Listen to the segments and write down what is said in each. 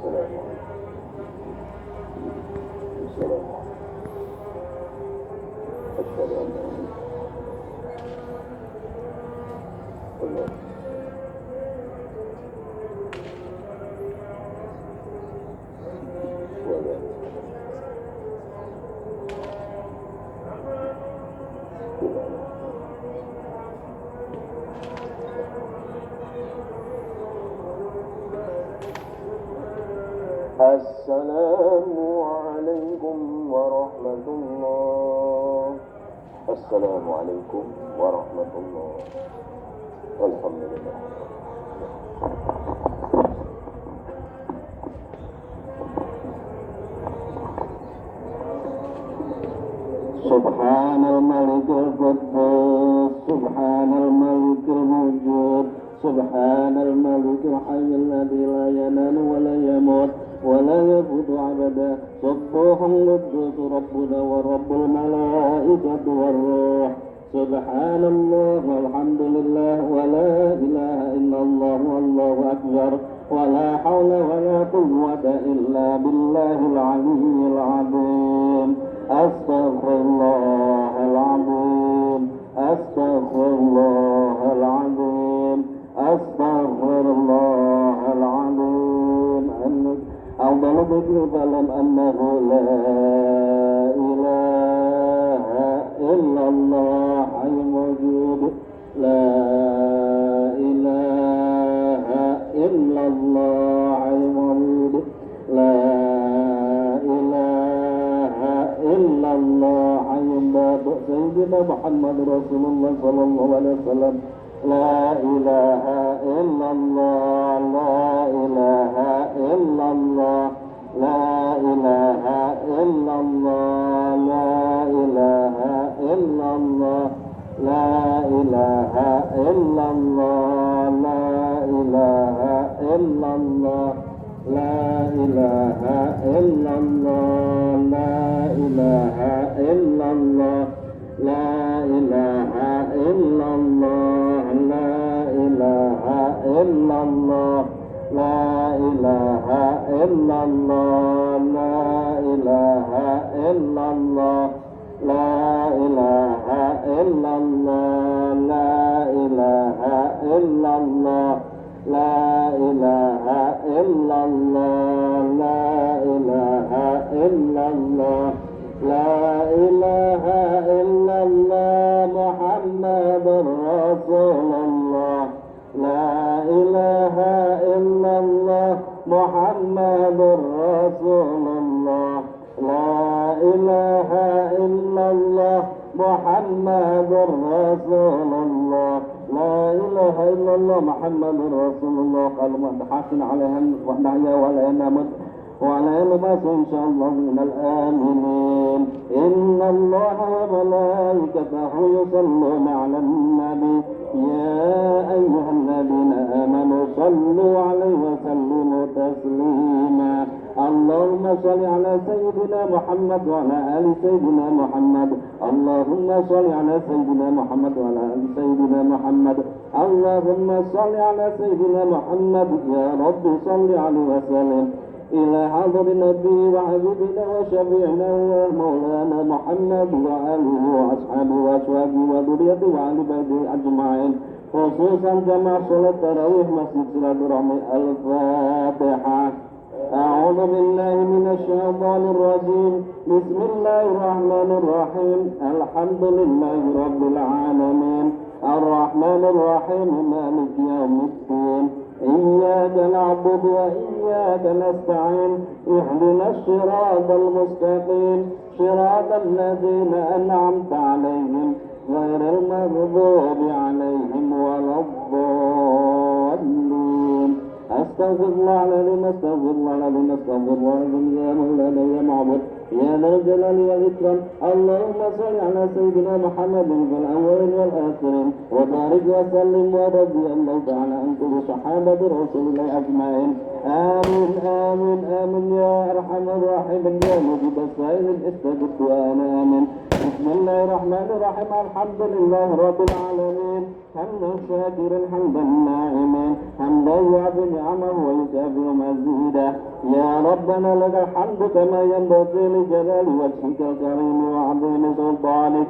السلام السلام أشهد أن لا إله إلا الله. السلام عليكم ورحمة الله. السلام عليكم ورحمة الله. الحمد لله. سبحان الملك القدوس سبحان الملك الموجود سبحان الملك الحي الذي لا ينام ولا يموت ولا يفوت عبدا سبوح قدوس ربنا ورب الملائكة والروح سبحان الله والحمد لله ولا إله إلا الله والله أكبر ولا حول ولا قوة إلا بالله العلي العظيم. أستغفر الله العظيم أستغفر الله العظيم أستغفر الله العظيم. أفضل ذكر فلم أنه لا إله إلا الله الموجود لا إله إلا الله الموجود لا إله إلا الله عند سيدنا محمد رسول الله صلى الله عليه وسلم. لا إله إلا الله لا إله إلا الله لا إله إلا الله لا إله إلا الله لا إله إلا الله لا إله إلا الله لا إله إلا الله لا إله إلا الله لا إله إلا الله لا إله إلا الله لا إله إلا الله لا إله إلا الله لا إله إلا الله لا إله إلا الله لا إله إلا الله لا إله إلا الله لا إله إلا الله محمد رسول الله لا إله إلا الله محمد رسول الله لا إله إلا الله محمد رسول الله لا إله إلا الله محمد رسول الله. قال وضحكنا عليها ونحيا ولا نموت ولا يلبس إن شاء الله من الآمنين. إن الله وملائكته يصلون على النبي يا أيها الذين آمنوا صلوا عليه وسلموا تسليما. اللهم صل على سيدنا محمد وعلى آل سيدنا محمد. اللهم صل على سيدنا محمد وعلى آل سيدنا محمد. اللهم صل على سيدنا محمد يا رب صل عليه وسلم إلى حضر النبي وحبيبنا وشفيعنا ومولانا محمد وآله وأصحابه وأزواجه وذريته وآل بيته أجمعين خصوصا جماع صلاة التراويح مسجد صلاة الرحمة. الفاتحة. أعوذ بالله من الشيطان الرجيم. بسم الله الرحمن الرحيم. الحمد لله رب العالمين الرحمن الرحيم مالك يوم الدين إياك نعبد وإياك نستعين اهدنا الصراط المستقيم صراط الذين أنعمت عليهم غير المغضوب عليهم ولا الضالين. أستغفر الله العظيم أستغفر الله العظيم أستغفر الله العظيم يا مولانا يا معبود يا ذا الجلال والإكرام. اللهم صل على سيدنا محمد في الأولين والآخرين وبارك وسلم ورضي الله تعالى عن كل صحابة رسول الله أجمعين. آمين آمين آمين يا أرحم الراحمين يا مجيب السائل استجب دعانا آمين. بسم الله الرحمن الرحيم الحمد لله رب العالمين حمدا شاكرا حمدا ناعما حمدا يعطي نعمه ويكافئ مزيدا. يا ربنا لك الحمد كما ينبغي لجلال وجهك الكريم وعظيم سلطانك.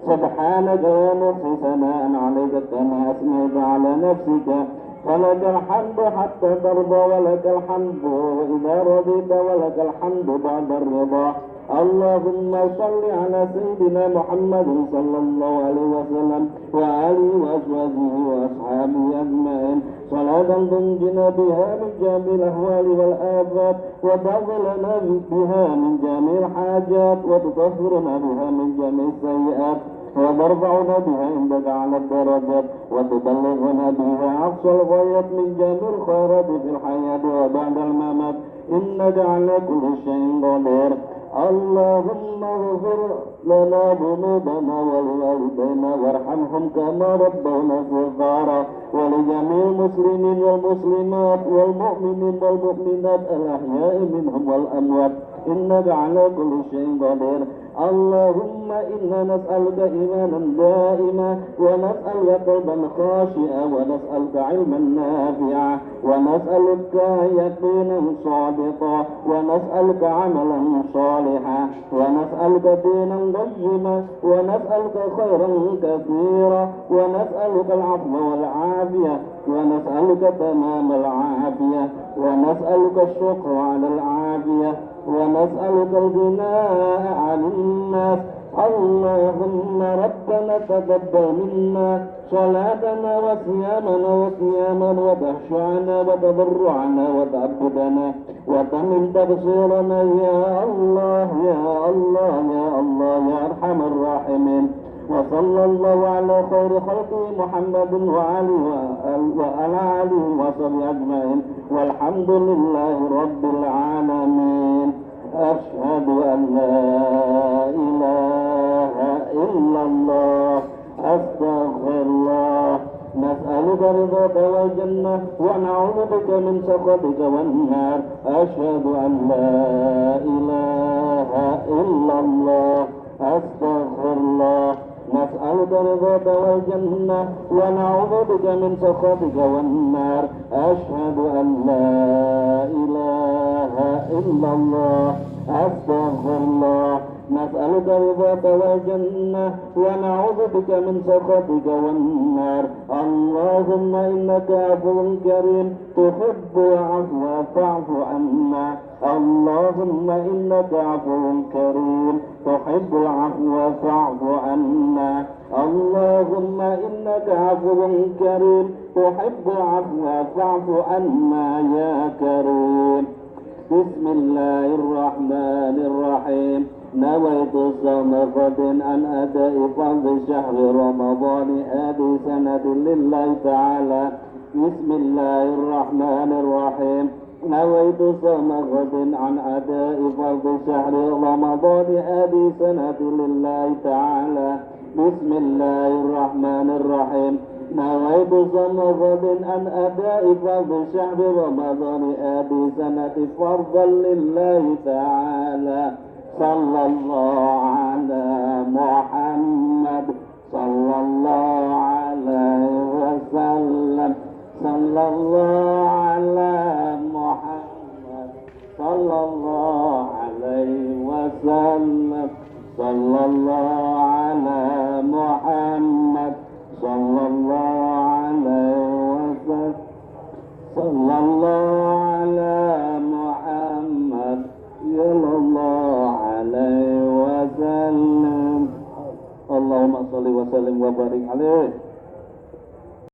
سبحانك لا نحصي ثناء عليك كما أثنيت على نفسك. فلك الحمد حتى ترضى ولك الحمد وإذا رضيت ولك الحمد بعد الرضا. اللهم صل على سيدنا محمد صلى الله عليه وسلم وآله وأزواجه وأصحابه أجمعين صلاة تنجنا بها من جميع الأهوال والآفات وتغفرنا بها من جميع الحاجات وتطهرنا بها من جميع السيئات وترفعنا بها عندك على الدرجات وتبلغنا بها أقصى الغايات من جميع الخيرات في الحياة وبعد الممات إنك على كل شيء قدير. اللهم اغفر لنا ذنوبنا ولوالدينا وارحمهم كما ربونا صغارا ولجميع المسلمين والمسلمات والمؤمنين والمؤمنات الأحياء منهم والأموات إنك على كل شيء قدير. اللهم إنا نسألك إيمانا دائما ونسألك قلبا خاشعا ونسألك علما نافعا ونسألك يقينا صادقا ونسألك عملا صالحا ونسألك دينا قيما ونسألك خيرا كثيرا ونسألك العفو والعافية ونسألك تمام العافية ونسألك الشكر على العافية ونسألك الغناء عن الناس. اللهم ربنا تقبل منا صلاتنا وصيامنا وقيامنا وتخشعنا وتضرعنا وتعبدنا وتمن تبصيرنا يا الله يا الله يا الله يا أرحم الراحمين. وصلى الله على خير خلقه محمد وعلى آله وصحبه أجمعين والحمد لله رب العالمين. أشهد أن لا إله إلا الله أستغفر الله. نسألك رضاك والجنة ونعوذ بك من سخطك والنار. أشهد أن لا إله إلا الله أستغفر الله. نسألك رضاك والجنة ونعوذ بك من سخطك والنار. أشهد أن لا إله إلا الله أستغفر الله. نسألك رضاك والجنة ونعوذ بك من سخطك والنار. اللهم إنك عفو كريم تحب العفو فاعف عنا. اللهم إنك عفو كريم تحب العفو فاعف عنا. اللهم إنك عفو كريم تحب العفو فاعف عنا يا كريم. بسم الله الرحمن الرحيم. نويت صوم غد عن أداء فرض شهر رمضان هذه سنة لله تعالى. بسم الله الرحمن الرحيم. نويت صوم غد عن أداء فرض شهر رمضان هذه سنة لله تعالى. بسم الله الرحمن الرحيم. نويت صوم غد عن أداء فرض شهر رمضان هذه سنة فرضا لله تعالى. صلى الله على محمد صلى الله عليه وسلم. صلى الله على محمد صلى الله عليه وسلم. صلى الله على محمد صلى الله عليه وسلم. صلى الله على محمد صلى الله عليه وسلم. اللهم صل وسلم وبارك عليه.